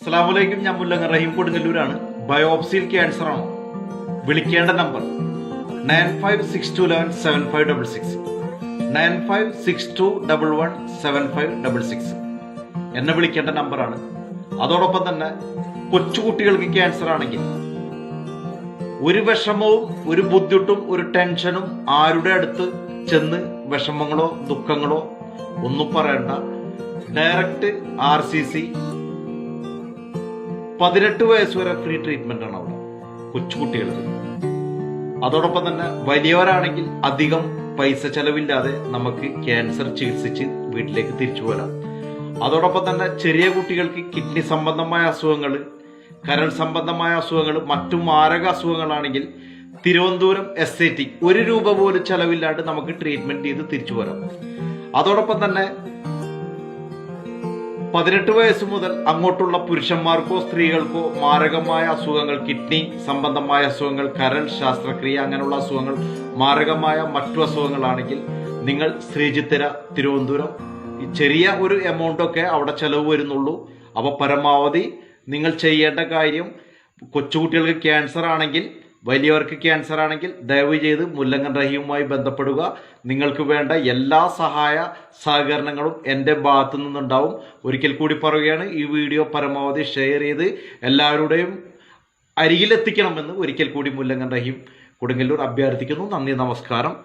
അസ്സലാമലൈക്കും. ഞാൻ മുല്ലങ്ങ റഹീം കൊടുങ്ങല്ലൂരാണ്. ബയോപ്സിയിൽ ക്യാൻസർ ആണോ? വിളിക്കേണ്ട നമ്പർ 9562117566 9562117566 എന്നെ വിളിക്കേണ്ട നമ്പറാണ്. അതോടൊപ്പം തന്നെ കൊച്ചുകുട്ടികൾക്ക് ക്യാൻസർ ആണെങ്കിൽ ഒരു വിഷമവും ഒരു ബുദ്ധിമുട്ടും ഒരു ടെൻഷനും ആരുടെ അടുത്ത് ചെന്ന് വിഷമങ്ങളോ ദുഃഖങ്ങളോ ഒന്നും പറയണ്ട. ഡയറക്റ്റ് RCC 18 വയസ്സ് വരെ ഫ്രീ ട്രീറ്റ്മെന്റ് ആണ് അവിടെ കൊച്ചുകുട്ടികൾക്ക്. അതോടൊപ്പം തന്നെ വലിയവരാണെങ്കിൽ അധികം പൈസ ചെലവില്ലാതെ നമുക്ക് ക്യാൻസർ ചികിത്സിച്ച് വീട്ടിലേക്ക് തിരിച്ചു വരാം. അതോടൊപ്പം തന്നെ ചെറിയ കുട്ടികൾക്ക് കിഡ്നി സംബന്ധമായ അസുഖങ്ങൾ, കരൾ സംബന്ധമായ അസുഖങ്ങൾ, മറ്റു മാരക അസുഖങ്ങളാണെങ്കിൽ തിരുവനന്തപുരം SAT 1 രൂപ പോലും ചെലവില്ലാണ്ട് നമുക്ക് ട്രീറ്റ്മെന്റ് ചെയ്ത് തിരിച്ചു വരാം. അതോടൊപ്പം തന്നെ 18 വയസ്സ് മുതൽ അങ്ങോട്ടുള്ള പുരുഷന്മാർക്കോ സ്ത്രീകൾക്കോ മാരകമായ അസുഖങ്ങൾ, കിഡ്നി സംബന്ധമായ അസുഖങ്ങൾ, കരൾ ശസ്ത്രക്രിയ അങ്ങനെയുള്ള അസുഖങ്ങൾ, മാരകമായ മറ്റു അസുഖങ്ങളാണെങ്കിൽ നിങ്ങൾ ശ്രീചിത്തിര തിരുവനന്തപുരം ചെറിയ ഒരു എമൗണ്ടൊക്കെ അവിടെ ചെലവ് വരുന്നുള്ളൂ. അപ്പോൾ പരമാവധി നിങ്ങൾ ചെയ്യേണ്ട കാര്യം, കൊച്ചുകുട്ടികൾക്ക് ക്യാൻസർ ആണെങ്കിൽ, വലിയവർക്ക് ക്യാൻസർ ആണെങ്കിൽ ദയവ് ചെയ്ത് മുല്ലങ്ങൻ റഹീമുമായി ബന്ധപ്പെടുക. നിങ്ങൾക്ക് വേണ്ട എല്ലാ സഹായ സഹകരണങ്ങളും എൻ്റെ ഭാഗത്തു നിന്നുണ്ടാവും. ഒരിക്കൽ കൂടി പറയുകയാണ്, ഈ വീഡിയോ പരമാവധി ഷെയർ ചെയ്ത് എല്ലാവരുടെയും അരികിലെത്തിക്കണമെന്ന് ഒരിക്കൽ കൂടി മുല്ലങ്ങൻ റഹീം കൊടുങ്ങല്ലൂർ അഭ്യർത്ഥിക്കുന്നു. നന്ദി, നമസ്കാരം.